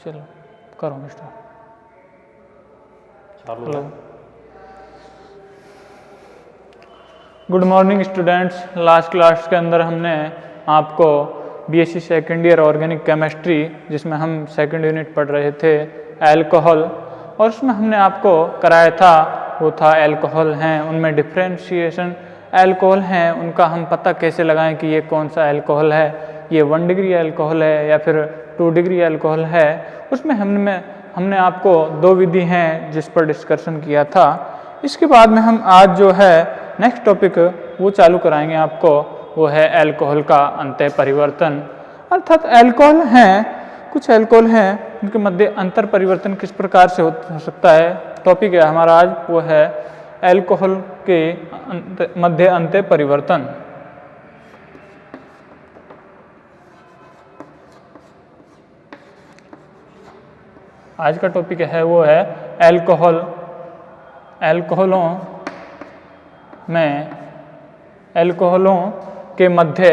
चलो करो start. Hello, good morning students. Last class के अंदर हमने आपको BSc second year organic chemistry, जिसमें हम सेकेंड यूनिट पढ़ रहे थे अल्कोहल, और उसमें हमने आपको कराया था वो था अल्कोहल हैं, उनमें डिफ्रेंशिएशन अल्कोहल हैं, उनका हम पता कैसे लगाएं कि ये कौन सा अल्कोहल है, ये 1 डिग्री अल्कोहल है या फिर 2 डिग्री अल्कोहल है। उसमें हमने आपको 2 विधि हैं जिस पर डिस्कशन किया था। इसके बाद में हम आज जो है नेक्स्ट टॉपिक वो चालू कराएंगे आपको, वो है अल्कोहल का अंतः परिवर्तन। अर्थात अल्कोहल हैं, कुछ अल्कोहल हैं उनके मध्य अंतर परिवर्तन किस प्रकार से हो सकता है। टॉपिक है हमारा आज वो है अल्कोहल के मध्य अंतः परिवर्तन। आज का टॉपिक है वो है अल्कोहल, अल्कोहलों के मध्य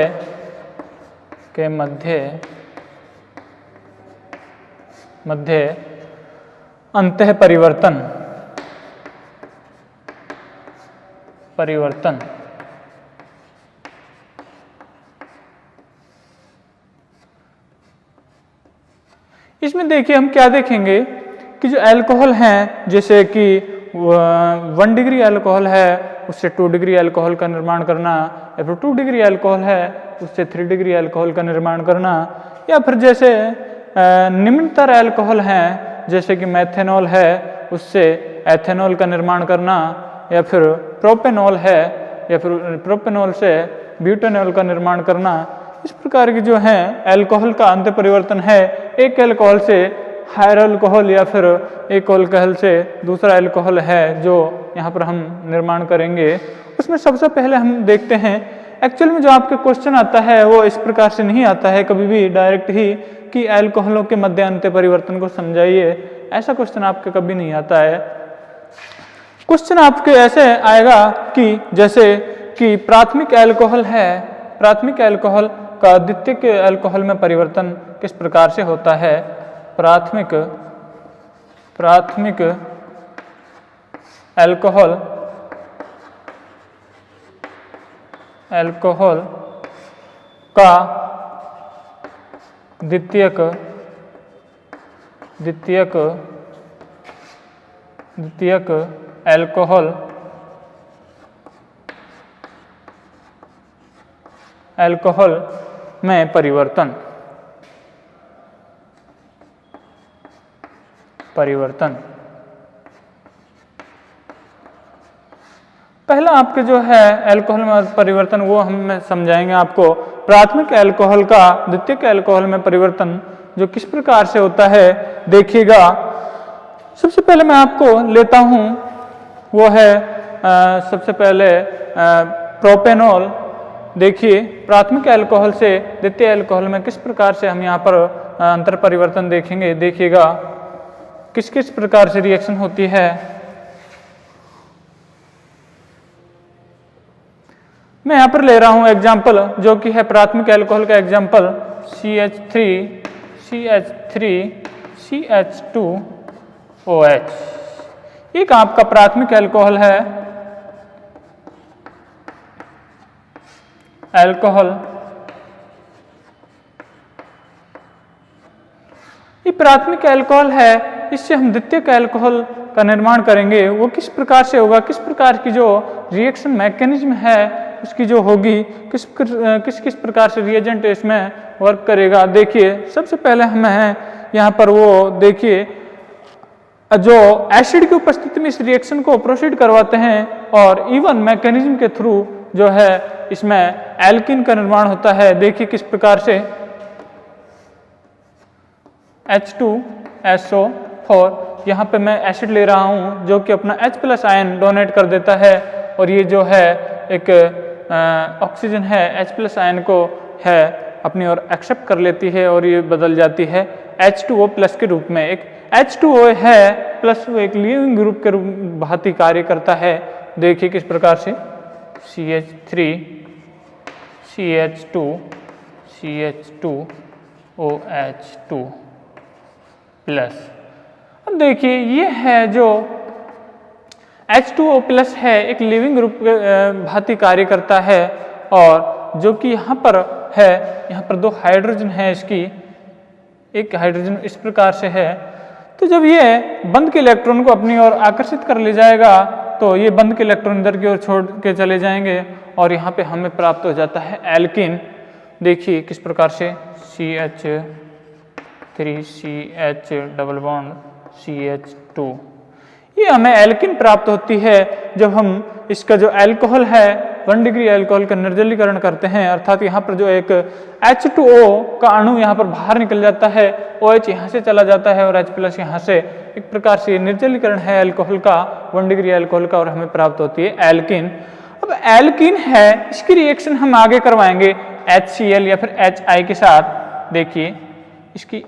अंतः परिवर्तन। इसमें देखिए हम क्या देखेंगे कि जो अल्कोहल हैं, जैसे कि 1 डिग्री अल्कोहल है उससे 2 डिग्री अल्कोहल का निर्माण करना, या फिर 2 डिग्री अल्कोहल है उससे 3 डिग्री अल्कोहल का निर्माण करना, या फिर जैसे निम्नतर अल्कोहल हैं जैसे कि मेथेनॉल है उससे एथेनॉल का निर्माण करना, या फिर प्रोपेनॉल है या फिर प्रोपेनॉल से ब्यूटेनॉल का निर्माण करना। इस प्रकार की जो है अल्कोहल का अंत परिवर्तन है, एक अल्कोहल से हायर अल्कोहल या फिर एक अल्कोहल से दूसरा अल्कोहल है जो यहाँ पर हम निर्माण करेंगे। उसमें सबसे पहले हम देखते हैं एक्चुअल में जो आपके क्वेश्चन आता है वो इस प्रकार से नहीं आता है कभी भी डायरेक्ट ही कि अल्कोहलों के मध्य अंतर परिवर्तन को समझाइए, ऐसा क्वेश्चन आपके कभी नहीं आता है। क्वेश्चन आपके ऐसे आएगा कि जैसे कि प्राथमिक अल्कोहल है, प्राथमिक अल्कोहल का द्वितीयक अल्कोहल में परिवर्तन किस प्रकार से होता है। प्राथमिक अल्कोहल का द्वितीयक अल्कोहल में परिवर्तन। पहला आपके जो है अल्कोहल में परिवर्तन वो हम समझाएंगे आपको। प्राथमिक अल्कोहल का द्वितीयक अल्कोहल में परिवर्तन जो किस प्रकार से होता है देखिएगा। सबसे पहले मैं आपको लेता हूं वो है सबसे पहले प्रोपेनॉल। देखिए प्राथमिक अल्कोहल से द्वितीय अल्कोहल में किस प्रकार से हम यहाँ पर अंतर परिवर्तन देखेंगे। देखिएगा किस किस प्रकार से रिएक्शन होती है। मैं यहाँ पर ले रहा हूँ एग्जाम्पल जो कि है प्राथमिक अल्कोहल का एग्जाम्पल CH3CH2OH। एक आपका प्राथमिक अल्कोहल है, अल्कोहल। ये प्राथमिक अल्कोहल है, इससे हम द्वितीयक अल्कोहल का निर्माण करेंगे। वो किस प्रकार से होगा, किस प्रकार की जो रिएक्शन मैकेनिज्म है उसकी जो होगी, किस किस प्रकार से रिएजेंट इसमें वर्क करेगा। देखिए सबसे पहले हमें यहाँ पर वो देखिए जो एसिड की उपस्थिति में इस रिएक्शन को प्रोसीड करवाते हैं और इवन मैकेनिज्म के थ्रू जो है इसमें एल्कीन का निर्माण होता है। देखिए किस प्रकार से H2SO4, यहाँ पे मैं एसिड ले रहा हूँ जो कि अपना H+ आयन डोनेट कर देता है, और ये जो है एक ऑक्सीजन है H+ आयन को है अपनी ओर एक्सेप्ट कर लेती है और ये बदल जाती है H2O+ के रूप में। एक H2O है प्लस वो एक लिविंग ग्रुप के रूप भांति कार्य करता है। देखिए किस प्रकार से CH3 CH2 CH2OH2 प्लस। अब देखिए ये है जो H2O प्लस है, एक लिविंग ग्रुप के भांति कार्य करता है, और जो कि यहाँ पर है, यहाँ पर 2 हाइड्रोजन है, इसकी एक हाइड्रोजन इस प्रकार से है। तो जब ये बंद के इलेक्ट्रॉन को अपनी ओर आकर्षित कर ले जाएगा तो ये बंद के इलेक्ट्रॉन इधर की ओर छोड़ के चले जाएंगे और यहाँ पे हमें प्राप्त हो जाता है एल्कीन। देखिए किस प्रकार से CH3CH डबल बॉन्ड CH2, ये हमें एल्कीन प्राप्त होती है जब हम इसका जो अल्कोहल है 1 डिग्री अल्कोहल का निर्जलीकरण करते हैं, अर्थात यहाँ पर जो एक H2O का अणु यहाँ पर बाहर निकल जाता है, OH यहाँ से चला जाता है और H प्लस यहाँ से, एक प्रकार से निर्जलीकरण है अल्कोहल का 1 डिग्री अल्कोहल का, और हमें प्राप्त होती है एल्कीन। अब एल्कीन है, इसकी रिएक्शन हम आगे करवाएंगे HCl या फिर HI के साथ। देखिए इसकी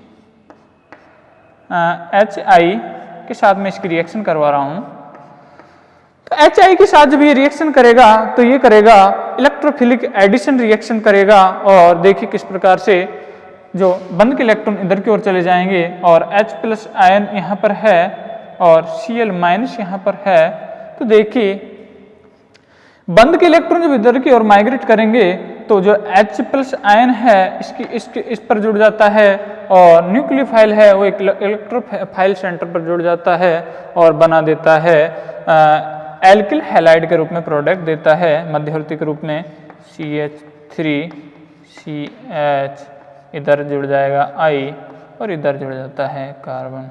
HI के साथ मैं इसकी रिएक्शन करवा रहा हूं। तो HI के साथ जब ये रिएक्शन करेगा तो ये करेगा इलेक्ट्रोफिलिक एडिशन रिएक्शन करेगा, और देखिए किस प्रकार से जो बंद के इलेक्ट्रॉन इधर की ओर चले जाएंगे और H प्लस आयन यहाँ पर है और Cl माइनस यहाँ पर है। तो देखिए बंद के इलेक्ट्रॉन जब इधर की ओर माइग्रेट करेंगे तो जो H प्लस आयन है इस पर जुड़ जाता है, और न्यूक्लियोफाइल है वो एक इलेक्ट्रोफाइल सेंटर पर जुड़ जाता है और बना देता है एल्किल हैलाइड के रूप में प्रोडक्ट देता है, मध्यवर्ती के रूप में CH3CH, इधर जुड़ जाएगा I और इधर जुड़ जाता है कार्बन।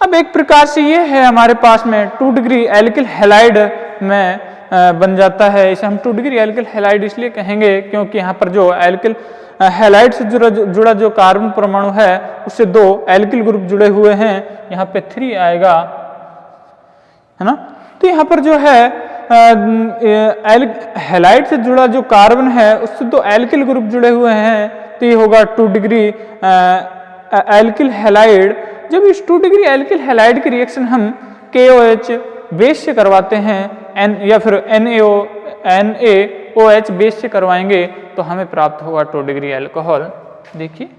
अब एक प्रकार से ये है हमारे पास में 2 डिग्री एल्किल हैलाइड में बन जाता है। इसे हम 2 डिग्री एल्किल हैलाइड इसलिए कहेंगे क्योंकि यहाँ पर जो एल्किल हैलाइड से जुड़ा जो कार्बन परमाणु है उससे 2 एल्किल ग्रुप जुड़े हुए हैं, यहाँ पे 3 आएगा, है ना। तो यहाँ पर जो है हैलाइड से जुड़ा जो कार्बन है उससे 2 एल्किल ग्रुप जुड़े हुए हैं, तो ये होगा 2 डिग्री एल्किल हैलाइड। जब इस 2 डिग्री एल्किल हैलाइड की रिएक्शन हम KOH बेस से करवाते हैं या फिर NaOH बेस से करवाएंगे तो हमें प्राप्त होगा 2 डिग्री अल्कोहल। देखिए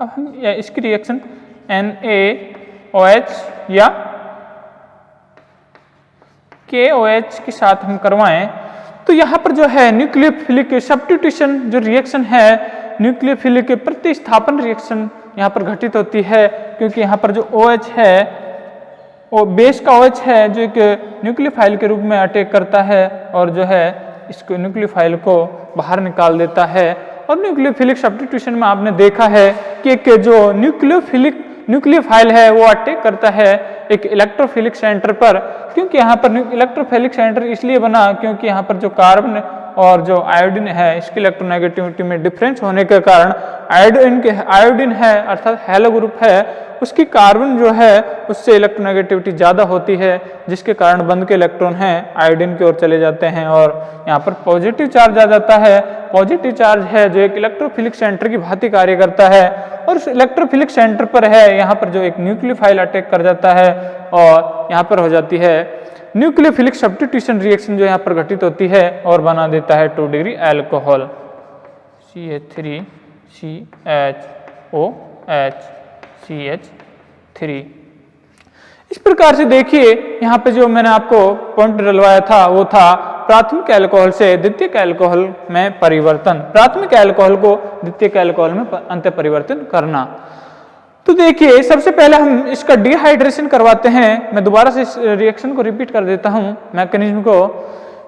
अब हम इसकी रिएक्शन NaOH या KOH के साथ हम करवाएं तो यहाँ पर जो है न्यूक्लियोफिलिक सब्स्टिट्यूशन जो रिएक्शन है, न्यूक्लियोफिलिक प्रतिस्थापन रिएक्शन यहाँ पर घटित होती है, क्योंकि यहाँ पर जो OH है वो बेस का OH है जो एक न्यूक्लियोफाइल के रूप में अटैक करता है और जो है इसको न्यूक्लियोफाइल को बाहर निकाल देता है। और न्यूक्लियोफिलिक सब्स्टिट्यूशन में आपने देखा है कि एक जो न्यूक्लियोफाइल है वो अटैक करता है एक इलेक्ट्रोफिलिक सेंटर पर, क्योंकि यहाँ पर इलेक्ट्रोफिलिक सेंटर इसलिए बना क्योंकि यहाँ पर जो कार्बन और जो आयोडीन है इसकी इलेक्ट्रोनेगेटिविटी में डिफरेंस होने के कारण आयोडीन है अर्थात हेलो ग्रुप है उसकी कार्बन जो है उससे इलेक्ट्रोनेगेटिविटी ज़्यादा होती है, जिसके कारण बंद के इलेक्ट्रॉन हैं आयोडीन की ओर चले जाते हैं और यहाँ पर पॉजिटिव चार्ज आ जाता है। पॉजिटिव चार्ज है जो एक इलेक्ट्रोफिलिक सेंटर की भांति कार्य करता है और उस इलेक्ट्रोफिलिक सेंटर पर है यहाँ पर जो एक न्यूक्लियोफाइल अटैक कर जाता है और यहाँ पर हो जाती है न्यूक्लियोफिलिक सब्स्टिट्यूशन रिएक्शन जो यहाँ पर घटित होती है और बना देता है 2 डिग्री अल्कोहल CH3CHOH CH3। इस प्रकार से देखिए यहाँ पे जो मैंने आपको पॉइंट डलवाया था वो था प्राथमिक अल्कोहल से द्वितीयक अल्कोहल में परिवर्तन, प्राथमिक अल्कोहल को द्वितीयक अल्कोहल में अंत परिवर्तन करना। तो देखिए सबसे पहले हम इसका डिहाइड्रेशन करवाते हैं। मैं दोबारा से इस रिएक्शन को रिपीट कर देता हूं मैकेनिज्म को।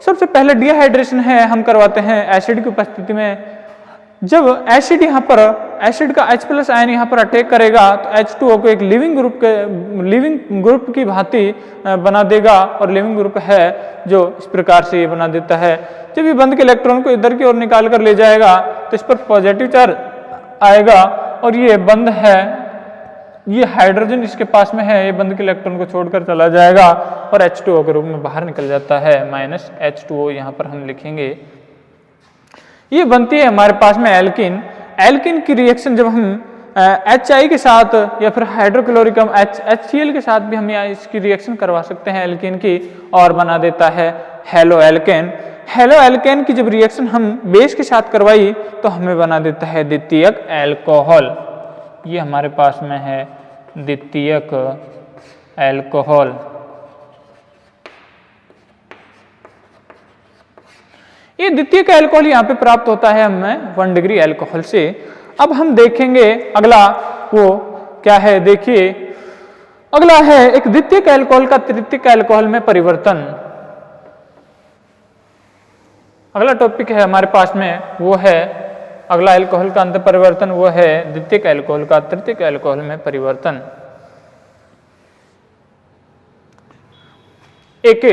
सबसे पहले डिहाइड्रेशन है हम करवाते हैं एसिड की उपस्थिति में। जब एसिड यहाँ पर एसिड का H प्लस आयन यहाँ पर अटैक करेगा तो H2O को एक लिविंग ग्रुप की भांति बना देगा और लिविंग ग्रुप है जो इस प्रकार से ये बना देता है। जब ये बंद के इलेक्ट्रॉन को इधर की ओर निकाल कर ले जाएगा तो इस पर पॉजिटिव चार्ज आएगा और ये बंद है, ये हाइड्रोजन इसके पास में है, ये बंद के इलेक्ट्रॉन को छोड़कर चला जाएगा और H2O के रूप में बाहर निकल जाता है माइनस H2O यहाँ पर हम लिखेंगे। ये बनती है हमारे पास में एल्कीन। एल्कीन की रिएक्शन जब हम HI के साथ या फिर हाइड्रोक्लोरिक HCl के साथ भी हम इसकी रिएक्शन करवा सकते हैं एल्कीन की और बना देता है हेलो एल्केन। हेलो एल्केन की जब रिएक्शन हम बेस के साथ करवाई तो हमें बना देता है द्वितीयक एल्कोहल। ये हमारे पास में है द्वितीयक एल्कोहल। ये द्वितीयक एल्कोहल यहाँ पे प्राप्त होता है हमें 1 डिग्री एल्कोहल से। अब हम देखेंगे अगला वो क्या है, देखिए अगला है एक द्वितीयक एल्कोहल का तृतीयक एल्कोहल में परिवर्तन। अगला टॉपिक है हमारे पास में वो है अगला एल्कोहल का अंत परिवर्तन, वो है द्वितीयक एल्कोहल का तृतीयक एल्कोहल में परिवर्तन। एक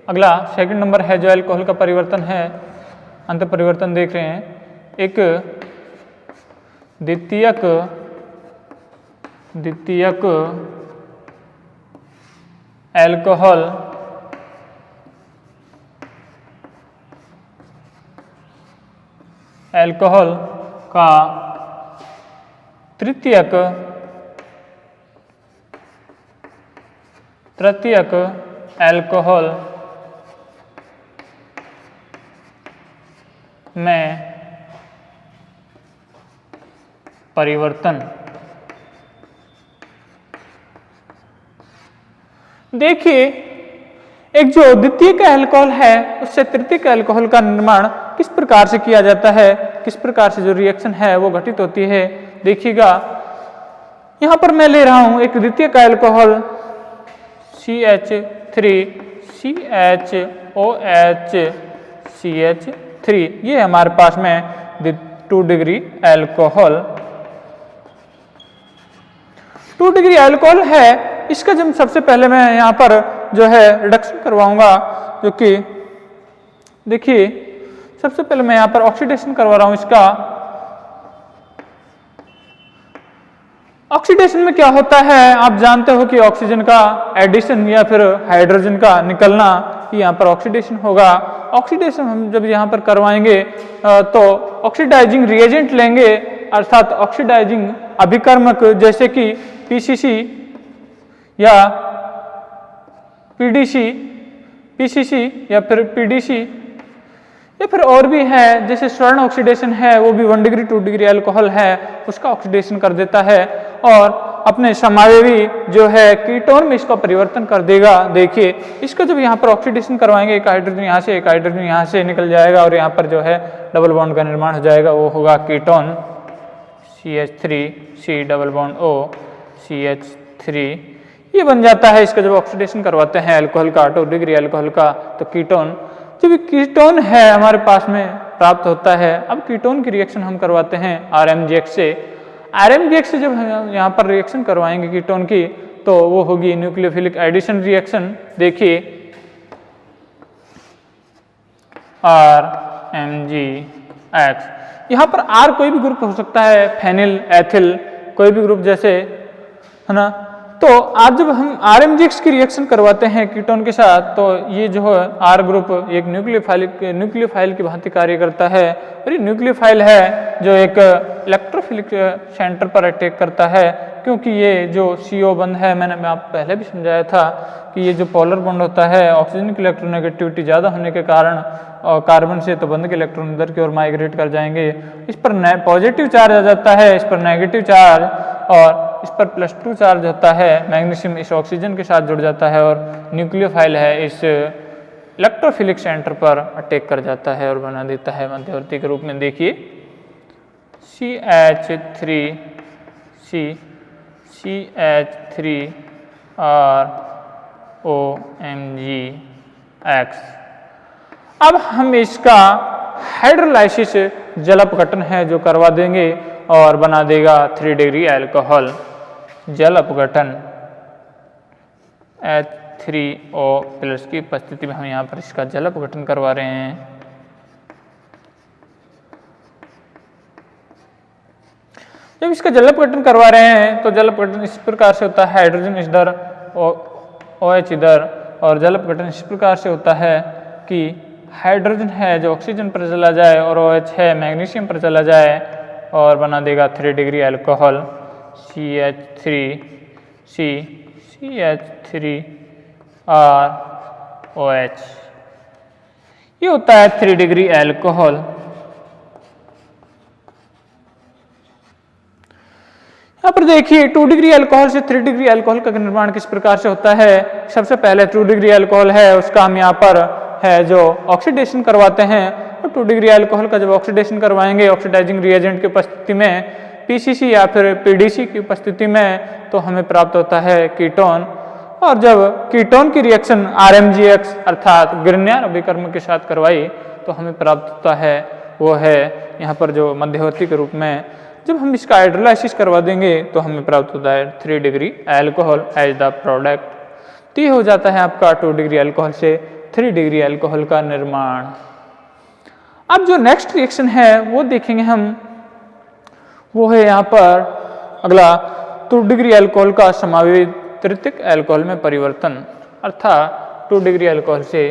अगला सेकंड नंबर है जो एल्कोहल का परिवर्तन है, अंत परिवर्तन देख रहे हैं। एक द्वितीयक एल्कोहल का तृतीयक एल्कोहल में परिवर्तन। देखिए एक जो द्वितीयक एल्कोहल है उससे तृतीयक एल्कोहल का निर्माण किस प्रकार से किया जाता है, किस प्रकार से जो रिएक्शन है वो घटित होती है। देखिएगा यहां पर मैं ले रहा हूं एक द्वितीयक एल्कोहल CH3CHOHCH3, ये हमारे पास में 2 डिग्री एल्कोहल। 2 डिग्री एल्कोहल है, इसका जब सबसे पहले मैं यहाँ पर जो है रिडक्शन करवाऊंगा, जो कि देखिए सबसे पहले मैं यहाँ पर ऑक्सीडेशन करवा रहा हूं इसका। ऑक्सीडेशन में क्या होता है आप जानते हो कि ऑक्सीजन का एडिशन या फिर हाइड्रोजन का निकलना, यहाँ पर ऑक्सीडेशन होगा। ऑक्सीडेशन हम जब यहाँ पर करवाएंगे तो ऑक्सीडाइजिंग रिएजेंट लेंगे, अर्थात ऑक्सीडाइजिंग अभिकर्मक जैसे कि पीसीसी या पीसीसी या फिर पीडीसी या फिर और भी है, जैसे स्वर्ण ऑक्सीडेशन है वो भी 1 डिग्री 2 डिग्री अल्कोहल है, उसका ऑक्सीडेशन कर देता है और अपने समावेवी जो है कीटोन में इसका परिवर्तन कर देगा। देखिए इसका जब यहाँ पर ऑक्सीडेशन करवाएंगे, एक हाइड्रोजन यहाँ से एक हाइड्रोजन यहाँ से निकल जाएगा और यहाँ पर जो है डबल बॉन्ड का निर्माण हो जाएगा, वो होगा ketone CH3C double bond O CH3, ये बन जाता है। इसका जब ऑक्सीडेशन करवाते हैं अल्कोहल का 2 डिग्री अल्कोहल का, तो कीटोन जब कीटोन है हमारे पास में प्राप्त होता है। अब कीटोन की रिएक्शन हम करवाते हैं RMGX से। RMGX से जब हम यहाँ पर रिएक्शन करवाएंगे कीटोन की, तो वो होगी न्यूक्लियोफिलिक एडिशन रिएक्शन। देखिए RMGX, यहाँ पर R कोई भी ग्रुप हो सकता है, फेनिल एथिल कोई भी ग्रुप जैसे, है ना। तो आज जब हम RMGX की रिएक्शन करवाते हैं कीटोन के साथ, तो ये जो है R ग्रुप एक न्यूक्लियोफाइल की भांति कार्य करता है, और ये न्यूक्लियोफाइल है जो एक इलेक्ट्रोफिलिक सेंटर पर अटैक करता है, क्योंकि ये जो CO बंध है, मैं आप पहले भी समझाया था कि ये जो पोलर बॉन्ड होता है, ऑक्सीजन की इलेक्ट्रोनेगेटिविटी ज़्यादा होने के कारण और कार्बन से तो बंध के इलेक्ट्रॉन इधर की ओर माइग्रेट कर जाएंगे। इस पर पॉजिटिव चार्ज आ जाता है, इस पर नेगेटिव चार्ज, और इस पर +2 चार्ज होता है। मैग्नीशियम इस ऑक्सीजन के साथ जुड़ जाता है और न्यूक्लियोफाइल है इस इलेक्ट्रोफिलिक सेंटर पर अटैक कर जाता है और बना देता है मध्यवर्ती के रूप में। देखिए CH3OMGX। अब हम इसका हाइड्रोलाइसिस जल अपघटन है जो करवा देंगे और बना देगा 3 डिग्री अल्कोहल। जल अपघटन H3O+ की उपस्थिति में हम यहाँ पर इसका जल अपघटन करवा रहे हैं। जब इसका जल अपघटन करवा रहे हैं तो जल अपघटन इस प्रकार से होता है, हाइड्रोजन इधर OH इधर, और जल अपघटन इस प्रकार से होता है कि हाइड्रोजन है जो ऑक्सीजन पर चला जाए और OH है मैग्नीशियम पर चला जाए और बना देगा 3 डिग्री अल्कोहल CH3OH। ये होता है 3 डिग्री एल्कोहल। यहाँ पर देखिए 2 डिग्री अल्कोहल से 3 डिग्री अल्कोहल का निर्माण किस प्रकार से होता है। सबसे पहले 2 डिग्री अल्कोहल है उसका हम यहाँ पर है जो ऑक्सीडेशन करवाते हैं, और 2 डिग्री अल्कोहल का जब ऑक्सीडेशन करवाएंगे ऑक्सीडाइजिंग रिएजेंट की उपस्थिति में पीसीसी या फिर पीडीसी की उपस्थिति में, तो हमें प्राप्त होता है कीटोन। और जब कीटोन की रिएक्शन आरएमजीएक्स अर्थात ग्रिग्नार्ड अभिकर्म के साथ करवाई तो हमें प्राप्त होता है वो है यहाँ पर जो मध्यवर्ती के रूप में जब हम इसका हाइड्रोलाइसिस करवा देंगे तो हमें प्राप्त होता है 3 degree alcohol as the product. तो ये हो जाता है आपका 2 डिग्री अल्कोहल से 3 डिग्री अल्कोहल का निर्माण। अब जो नेक्स्ट रिएक्शन है वो देखेंगे हम, वो है यहाँ पर अगला 2 डिग्री अल्कोहल का समावित तृतीयक अल्कोहल में परिवर्तन, अर्थात 2 डिग्री अल्कोहल से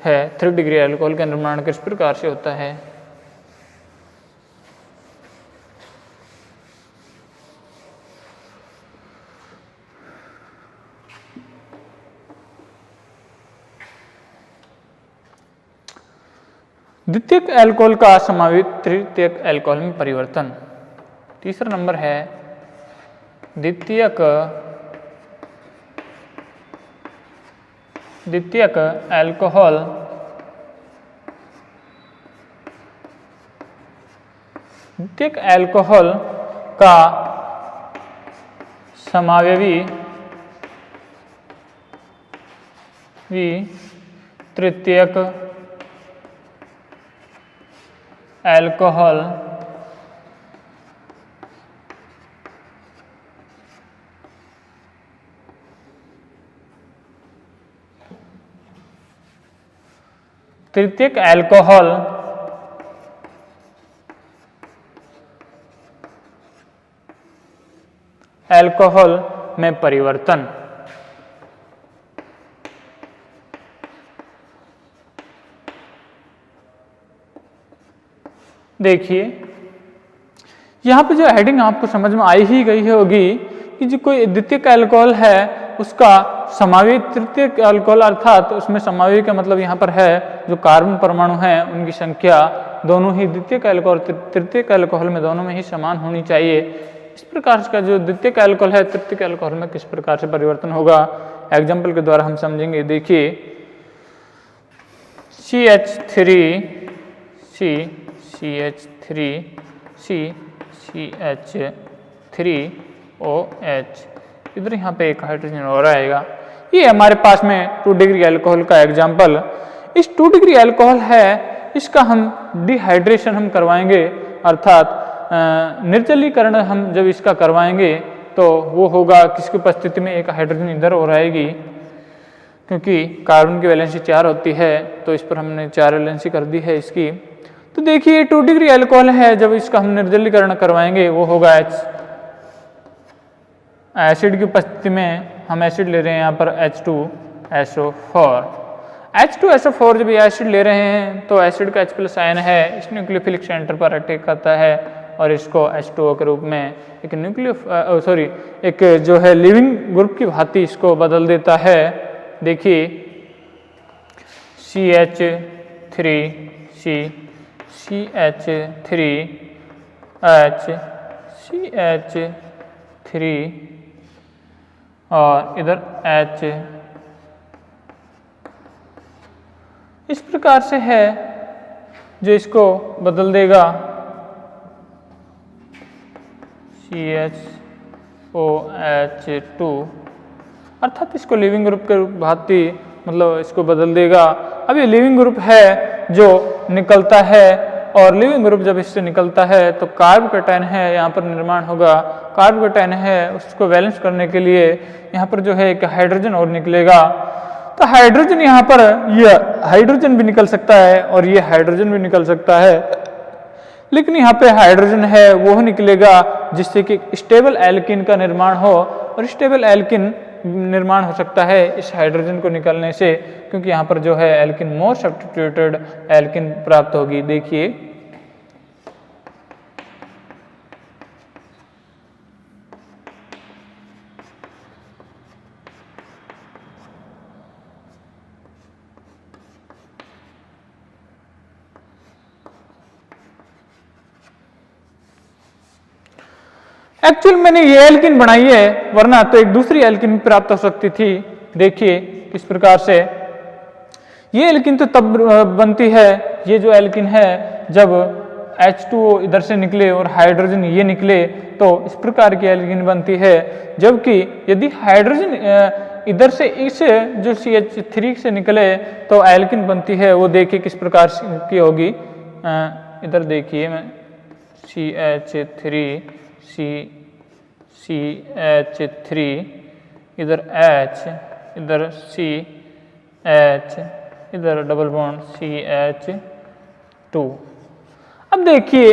है 3 डिग्री अल्कोहल का निर्माण किस प्रकार से होता है। द्वितीयक अल्कोहल का समावित तृतीयक अल्कोहल में परिवर्तन। तीसरा नंबर है द्वितीयक अल्कोहल द्वितीयक अल्कोहल का समावयवी तृतीयक अल्कोहल तृतीयक अल्कोहल में परिवर्तन। देखिए यहाँ पे जो हेडिंग आपको समझ में आई ही गई होगी कि जो कोई द्वितीयक अल्कोहल है उसका समावित तृतीयक अल्कोहल, अर्थात उसमें समावयवी का मतलब यहाँ पर है जो कार्बन परमाणु हैं उनकी संख्या दोनों ही द्वितीयक अल्कोहल तृतीयक अल्कोहल में दोनों में ही समान होनी चाहिए। इस प्रकार का जो द्वितीयक अल्कोहल है तृतीयक अल्कोहल में किस प्रकार से परिवर्तन होगा एग्जाम्पल के द्वारा हम समझेंगे। देखिए CH3OH, इधर यहाँ पे एक हाइड्रोजन और आएगा। ये हमारे पास में 2 डिग्री अल्कोहल का एग्जाम्पल। इस 2 डिग्री अल्कोहल है इसका हम डिहाइड्रेशन हम करवाएंगे, अर्थात निर्जलीकरण हम जब इसका करवाएंगे तो वो होगा किसकी उपस्थिति में, एक हाइड्रोजन इधर और आएगी क्योंकि कार्बन की वैलेंसी 4 होती है तो इस पर हमने 4 वैलेंसी कर दी है इसकी। तो देखिए 2 डिग्री अल्कोहल है जब इसका हम निर्जलीकरण करवाएंगे वो होगा H। एसिड की उपस्थिति में हम एसिड ले रहे हैं यहाँ पर H2SO4। H2SO4 जब ये एसिड ले रहे हैं तो एसिड का H+ आयन है इस न्यूक्लियोफिलिक सेंटर पर अटैक करता है और इसको H2O के रूप में एक जो है लिविंग ग्रुप की भांति इसको बदल देता है। देखिए CH3 और इधर H इस प्रकार से है जो इसको बदल देगा CHOH2, अर्थात इसको लिविंग ग्रुप के भांति मतलब इसको बदल देगा। अब ये लिविंग ग्रुप है जो निकलता है और लिविंग ग्रुप जब इससे निकलता है तो कार्बोकैटायन है यहाँ पर निर्माण होगा। कार्बोकैटायन है उसको बैलेंस करने के लिए यहाँ पर जो है एक हाइड्रोजन और निकलेगा। तो हाइड्रोजन यहाँ पर ये हाइड्रोजन भी निकल सकता है और ये हाइड्रोजन भी निकल सकता है, लेकिन यहाँ पे हाइड्रोजन है वो निकलेगा जिससे कि स्टेबल एल्किन का निर्माण हो, और स्टेबल एल्किन निर्माण हो सकता है इस हाइड्रोजन को निकलने से क्योंकि यहाँ पर जो है एल्किन मोर सब्स्टिट्यूटेड एल्किन प्राप्त होगी। देखिए एक्चुअल मैंने ये एल्किन बनाई है, वरना तो एक दूसरी एल्किन प्राप्त हो सकती थी। देखिए किस प्रकार से ये एल्किन तो तब बनती है, ये जो एल्किन है जब H2O इधर से निकले और हाइड्रोजन ये निकले तो इस प्रकार की एल्किन बनती है। जबकि यदि हाइड्रोजन इधर से इस जो CH3 से निकले तो एल्किन बनती है, वो देखिए किस प्रकार की होगी। इधर देखिए मैं CH3 CH3 इधर H इधर CH इधर डबल बॉन्ड CH2। अब देखिए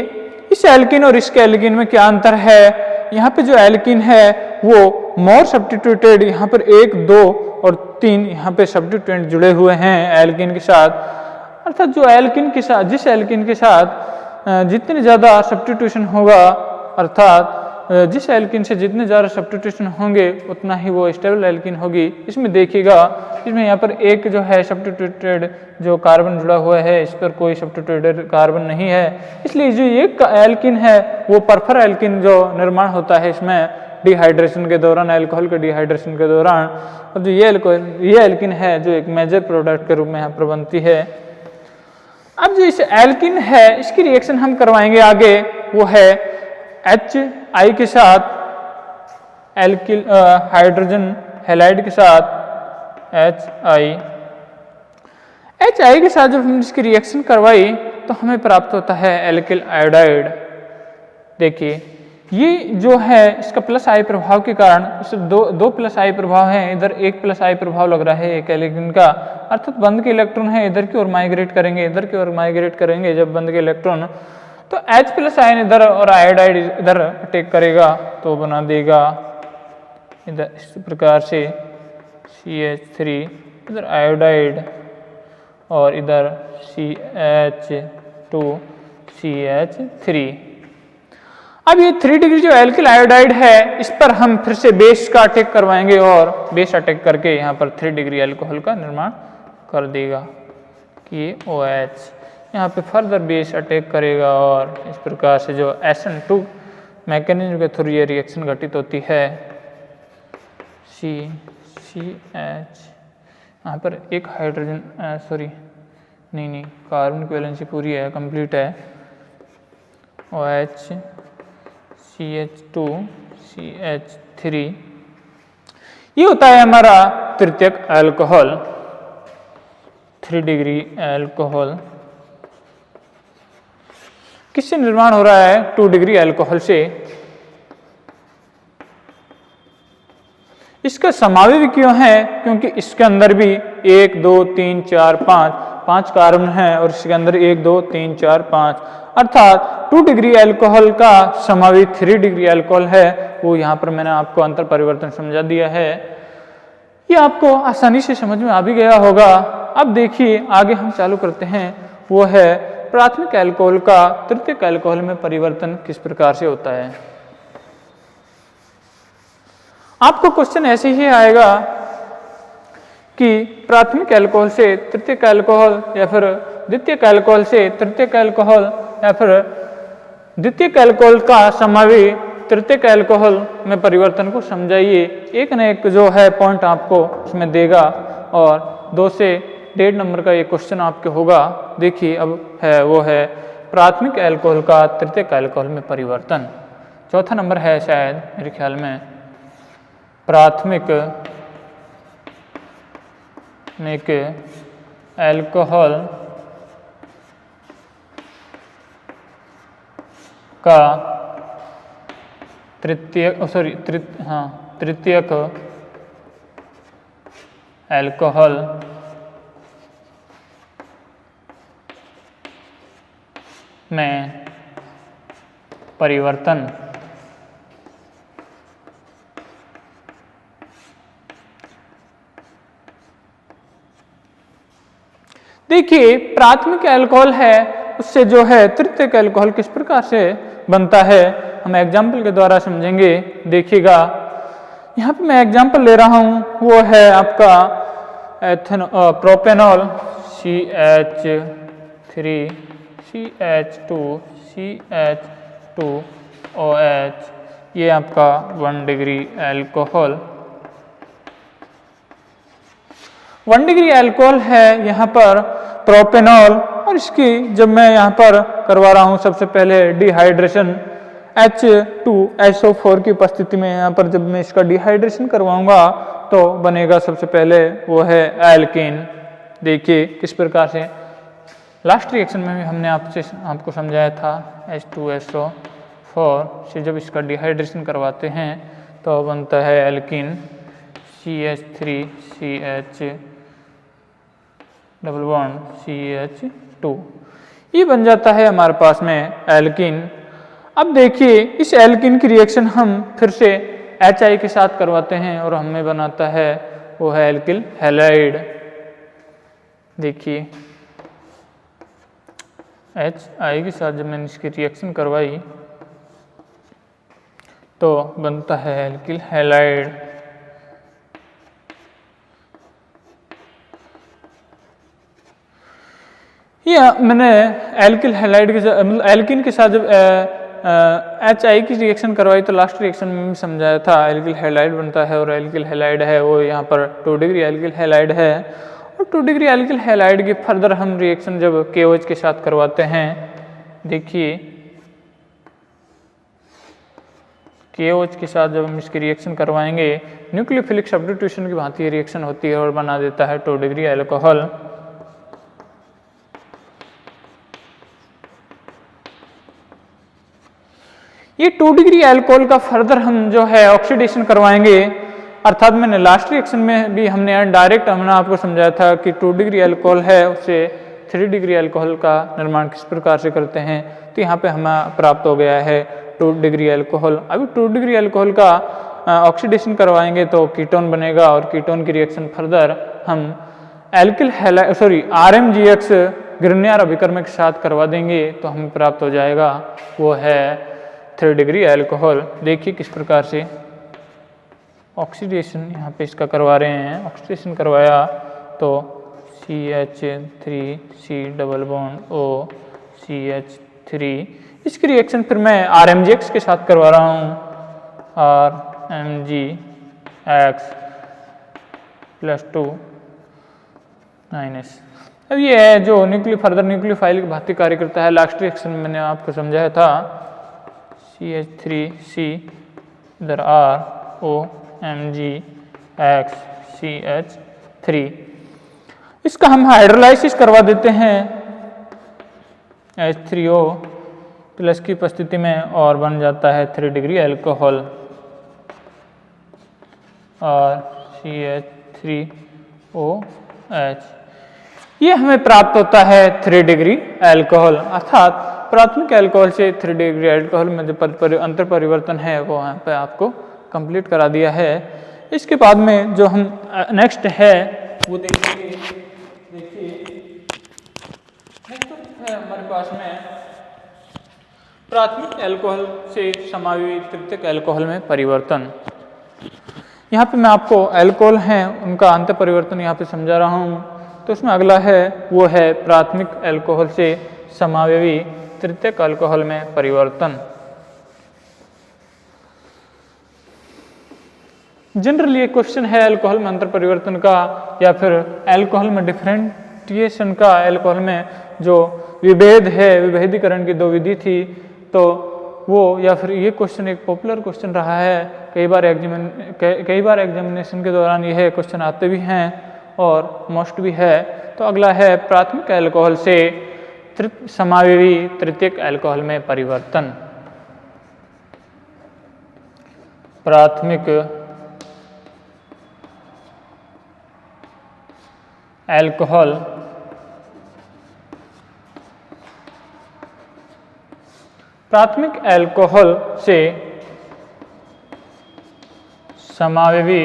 इस एल्किन और इस एल्किन में क्या अंतर है। यहाँ पे जो एल्किन है वो मोर सब्स्टिट्यूटेड, यहाँ पर 1 2 और 3 यहाँ पे सब्स्टिट्यूएंट जुड़े हुए हैं एल्किन के साथ। अर्थात जो एल्किन के साथ जिस एल्किन के साथ जितने ज़्यादा सब्स्टिट्यूशन होगा, अर्थात जिस एल्किन से जितने ज़्यादा सब्स्टिट्यूशन होंगे उतना ही वो स्टेबल एल्किन होगी। इसमें देखिएगा इसमें यहाँ पर एक जो है सब्स्टिट्यूटेड जो कार्बन जुड़ा हुआ है, इस पर कोई सब्स्टिट्यूटेड कार्बन नहीं है, इसलिए जो ये एल्किन है वो परफर एल्किन जो निर्माण होता है इसमें डिहाइड्रेशन के दौरान, अल्कोहल के डिहाइड्रेशन के दौरान। और जो ये एल्किन है जो एक मेजर प्रोडक्ट के रूप में यहाँ पर बनती है। अब जो इस एल्किन है इसकी रिएक्शन हम करवाएंगे आगे, वो है HI के साथ एल्किल हाइड्रोजन हैलाइड के साथ HI के साथ जब हम इसकी रिएक्शन करवाई तो हमें प्राप्त होता है एल्किल आयोडाइड। देखिए ये जो है इसका प्लस आई प्रभाव के कारण, इस दो प्लस आई प्रभाव हैं, इधर एक प्लस आई प्रभाव लग रहा है एक एल्किन का, अर्थात बंद के इलेक्ट्रॉन है इधर की ओर माइग्रेट करेंगे, इधर की ओर माइग्रेट करेंगे जब बंद के इलेक्ट्रॉन, तो H प्लस आयन इधर और आयोडाइड इधर अटैक करेगा तो बना देगा इधर इस प्रकार से CH3 इधर आयोडाइड और इधर CH2 CH3। अब ये 3 डिग्री जो एल्किल आयोडाइड है इस पर हम फिर से बेस का अटैक करवाएंगे और बेस अटैक करके यहाँ पर 3 डिग्री अल्कोहल का निर्माण कर देगा कि OH यहाँ पे फर्दर बेस अटैक करेगा और इस प्रकार से जो SN2 मैकेनिज्म के थ्रू ये रिएक्शन घटित होती है। CH यहाँ पर एक हाइड्रोजन नहीं कार्बन की वैलेंसी पूरी है, कंप्लीट है। OH CH2 CH3 ये होता है हमारा तृतीयक अल्कोहल, 3 डिग्री अल्कोहल। किससे निर्माण हो रहा है? 2 डिग्री अल्कोहल से। इसका समावयवी क्यों है? क्योंकि इसके अंदर भी 1 2 3 4 5 कार्बन है और इसके अंदर 1 2 3 4 5, अर्थात 2 डिग्री अल्कोहल का समावयवी 3 डिग्री अल्कोहल है। वो यहाँ पर मैंने आपको अंतर परिवर्तन समझा दिया है, ये आपको आसानी से समझ में आ भी गया होगा। अब देखिए आगे हम चालू करते हैं, वो है प्राथमिक अल्कोहल का तृतीयक अल्कोहल में परिवर्तन किस प्रकार से होता है। आपको क्वेश्चन ऐसे ही आएगा कि प्राथमिक अल्कोहल से तृतीयक अल्कोहल या फिर द्वितीयक अल्कोहल से तृतीयक अल्कोहल या फिर द्वितीयक अल्कोहल का समावयवी तृतीयक अल्कोहल में परिवर्तन को समझाइए। एक न एक जो है पॉइंट आपको इसमें देगा और 2 से 1.5 नंबर का ये क्वेश्चन आपके होगा। देखिए अब है वो है प्राथमिक अल्कोहल का तृतीयक अल्कोहल में परिवर्तन। चौथा नंबर है शायद मेरे ख्याल में, प्राथमिक अल्कोहल का तृतीयक अल्कोहल में परिवर्तन। देखिए प्राथमिक अल्कोहल है उससे जो है तृतीयक अल्कोहल किस प्रकार से बनता है हम एग्जाम्पल के द्वारा समझेंगे। देखिएगा यहाँ पे मैं एग्जाम्पल ले रहा हूँ, वो है आपका प्रोपेनॉल CH3 CH2 CH2OH ये आपका 1 डिग्री एल्कोहल, 1 डिग्री एल्कोहल है यहाँ पर प्रोपेनॉल। और इसकी जब मैं यहाँ पर करवा रहा हूँ सबसे पहले डिहाइड्रेशन H2SO4 की उपस्थिति में, यहाँ पर जब मैं इसका डिहाइड्रेशन करवाऊंगा तो बनेगा सबसे पहले वो है एल्कीन। देखिए किस प्रकार से लास्ट रिएक्शन में भी हमने आपको समझाया था, H2SO4 से जब इसका डिहाइड्रेशन करवाते हैं तो बनता है alkene CH3CH double bond CH2, ये बन जाता है हमारे पास में एल्कीन। अब देखिए इस एल्कीन की रिएक्शन हम फिर से HI के साथ करवाते हैं और हमें बनाता है वो है एल्किल हैलाइड। देखिए HI के साथ जब मैंने इसकी रिएक्शन करवाई तो बनता है एल्किल हैलाइड। या मैंने एल्किल हैलाइड के मतलब एल्किन के साथ जब HI की रिएक्शन करवाई तो लास्ट रिएक्शन में भी समझाया था एल्किल हैलाइड बनता है, और एल्किल हैलाइड है वो यहाँ पर 2 डिग्री एल्किल हैलाइड है। और 2 डिग्री एल्किल हैलाइड की फर्दर हम रिएक्शन जब KOH के साथ करवाते हैं, देखिए KOH के साथ जब हम इसकी रिएक्शन करवाएंगे न्यूक्लियोफिलिक सब्स्टिट्यूशन की भांति रिएक्शन होती है और बना देता है 2 डिग्री एल्कोहल। ये 2 डिग्री एल्कोहल का फर्दर हम जो है ऑक्सीडेशन करवाएंगे, अर्थात मैंने लास्ट रिएक्शन में भी हमने डायरेक्ट हमने आपको समझाया था कि 2 डिग्री एल्कोहल है उससे 3 डिग्री एल्कोहल का निर्माण किस प्रकार से करते हैं। तो यहाँ पे हमें प्राप्त हो गया है 2 डिग्री एल्कोहल। अभी 2 डिग्री एल्कोहल का ऑक्सीडेशन करवाएंगे तो कीटोन बनेगा, और कीटोन की रिएक्शन फर्दर हम एल्किल हैलाइड RMGX ग्रिग्नार अभिकर्मक के साथ करवा देंगे तो हमें प्राप्त हो जाएगा वो है 3 डिग्री एल्कोहल। देखिए किस प्रकार से ऑक्सीडेशन यहाँ पे इसका करवा रहे हैं। ऑक्सीडेशन करवाया तो CH3C double bond O CH3, इसकी रिएक्शन फिर मैं RMGX के साथ करवा रहा हूँ, RMGX +2 -। अब ये है जो फर्दर न्यूक्लियोफाइल की भांति कार्य करता है। लास्ट रिएक्शन में मैंने आपको समझाया था CH3C इधर ROMGX CH3, इसका हम हाइड्रोलाइसिस करवा देते हैं H3O प्लस की उपस्थिति में और बन जाता है 3 डिग्री एल्कोहल, और CH3OH। ये हमें प्राप्त होता है 3 डिग्री एल्कोहल, अर्थात प्राथमिक एल्कोहल से 3 डिग्री एल्कोहल में जो अंतर परिवर्तन है वो यहाँ पे आपको कंप्लीट करा दिया है। इसके बाद में जो हम नेक्स्ट है वो देखेंगे। देखिए नेक्स्ट है हमारे पास में प्राथमिक एल्कोहल से समावयवी तृतीयक एल्कोहल में परिवर्तन। यहाँ पे मैं आपको एल्कोहल हैं उनका अंतर परिवर्तन यहाँ पे समझा रहा हूँ। तो उसमें अगला है वो है प्राथमिक एल्कोहल से समावयवी तृतीयक एल्कोहल में परिवर्तन। जनरली एक क्वेश्चन है एल्कोहल में अंतर परिवर्तन का, या फिर एल्कोहल में डिफरेंटिएशन का। एल्कोहल में जो विभेद है, विभेदीकरण की 2 विधि थी, तो वो या फिर ये क्वेश्चन एक पॉपुलर क्वेश्चन रहा है। कई बार एग्जामिनेशन के दौरान यह क्वेश्चन आते भी हैं और मोस्ट भी है। तो अगला है प्राथमिक एल्कोहल से समावयवी तृतीयक एल्कोहल में परिवर्तन। प्राथमिक एल्कोहल से समावयवी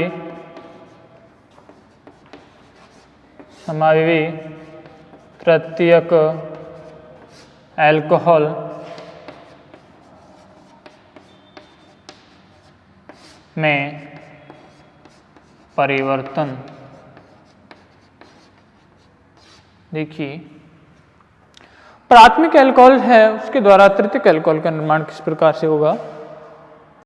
तृतीयक एल्कोहल में परिवर्तन। देखिए प्राथमिक एल्कोहल है उसके द्वारा तृतीयक एल्कोहल का निर्माण किस प्रकार से होगा।